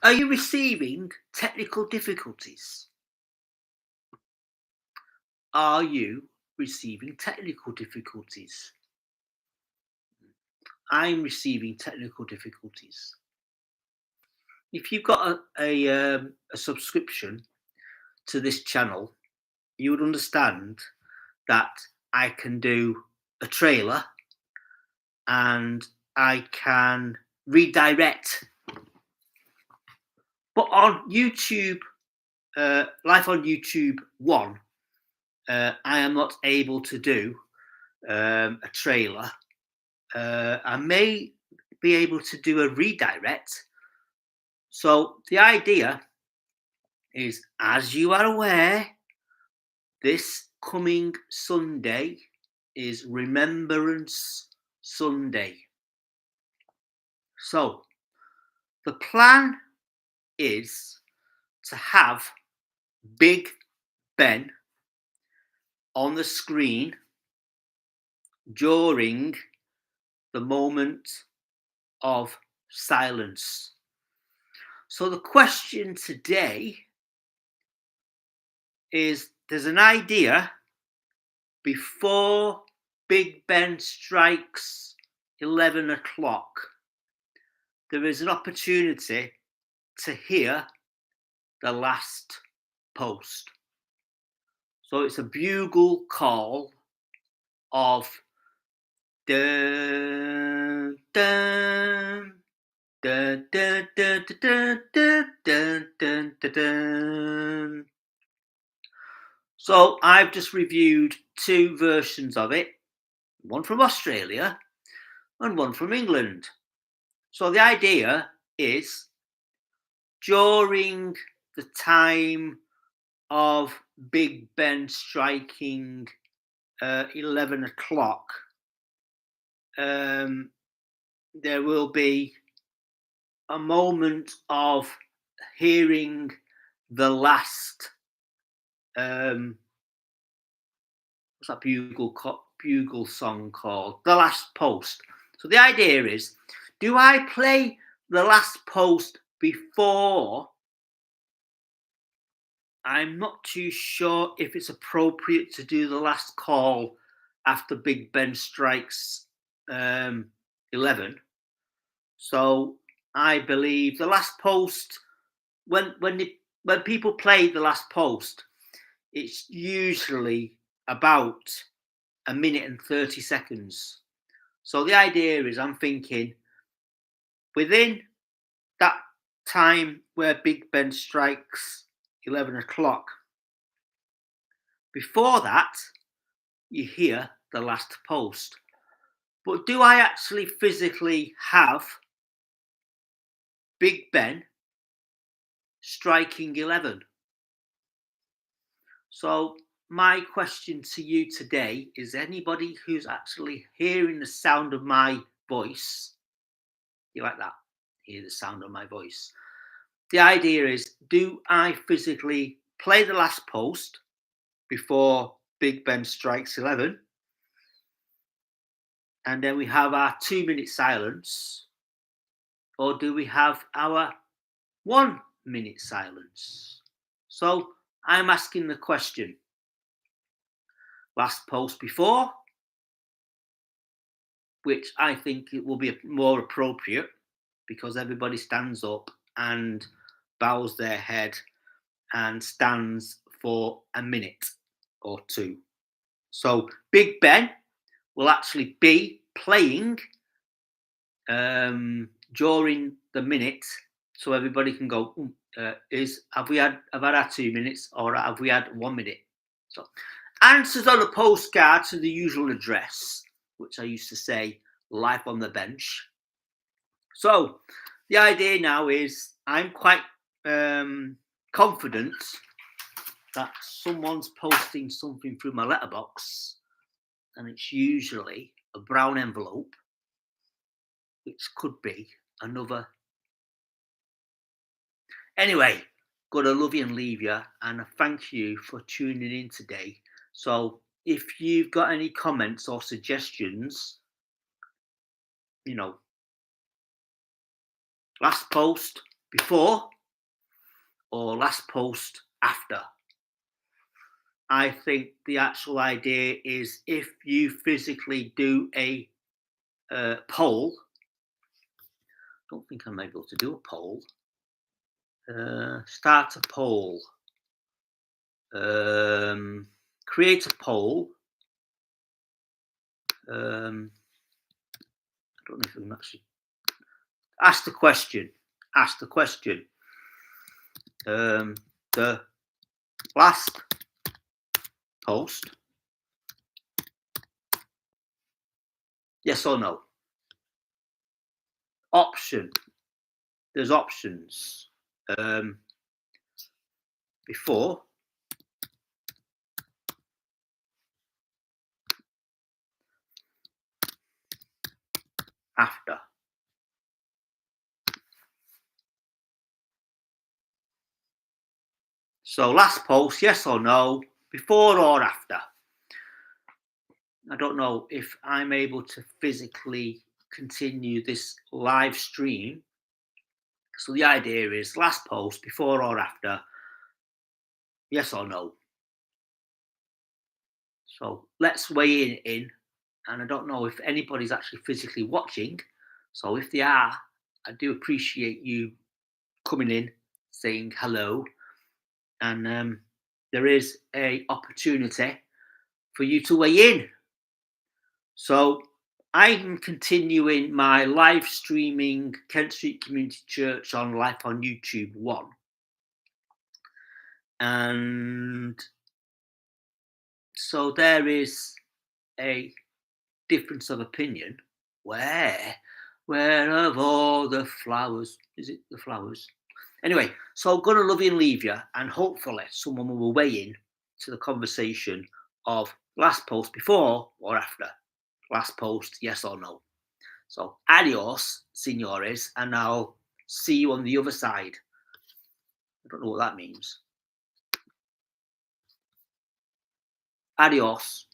Are you receiving technical difficulties? Are you receiving technical difficulties? I'm receiving technical difficulties. If you've got a subscription to this channel, you would understand that I can do a trailer and I can redirect. But on YouTube, live on YouTube 1, I am not able to do a trailer. I may be able to do a redirect. So the idea is, as you are aware, this coming Sunday is Remembrance Sunday. So the plan is to have Big Ben on the screen during the moment of silence. So the question today is, there's an idea before Big Ben strikes 11 o'clock. There is an opportunity to hear the last post. So it's a bugle call of dun, dun, dun, dun, dun, dun, dun, dun, dun, dun, dun. So I've just reviewed 2 versions of it, one from Australia and one from England. So the idea is, during the time of Big Ben striking 11 o'clock, there will be a moment of hearing the last what's that bugle song called? The Last Post. So the idea is, do I play the last post before? I'm not too sure if it's appropriate to do the last call after Big Ben strikes 11. So I believe the last post, when people play the last post, it's usually about 1 minute and 30 seconds. So the idea is, I'm thinking, within that time where Big Ben strikes 11 o'clock, before that, you hear the last post. But do I actually physically have Big Ben striking 11? So my question to you today is, anybody who's actually hearing the sound of my voice, you like that? Hear the sound of my voice. The idea is, do I physically play the last post before Big Ben strikes 11? And then we have our 2-minute silence, or do we have our 1-minute silence? So I'm asking the question, last post before, which I think it will be more appropriate because everybody stands up and bows their head and stands for a minute or 2. So Big Ben will actually be playing during the minute, so everybody can go, have we had our 2 minutes, or have we had 1 minute? So answers on a postcard to the usual address, which I used to say, life on the bench. So the idea now is, I'm quite confident that someone's posting something through my letterbox, and it's usually a brown envelope, which could be another. Anyway, gotta love you and leave you, and I thank you for tuning in today. So if you've got any comments or suggestions, last post before or last post after. I think the actual idea is if you physically do a poll, I don't think I'm able to do a poll. Start a poll. Create a poll. I don't know if I can actually ask the question. Ask the question. The last post. Yes or no? Option. There's options. Before. After. So last post, yes or no, before or after. I don't know if I'm able to physically continue this live stream. So the idea is last post, before or after, yes or no. So let's weigh in. And I don't know if anybody's actually physically watching. So if they are, I do appreciate you coming in, saying hello. And there is a opportunity for you to weigh in. So I'm continuing my live streaming Kent Street Community Church on Life on YouTube 1. And so there is a difference of opinion. Where have all the flowers? Is it the flowers? Anyway, so I'm going to love you and leave you, and hopefully someone will weigh in to the conversation of last post before or after. Last post, yes or no. So adios, signores, and I'll see you on the other side. I don't know what that means. Adios.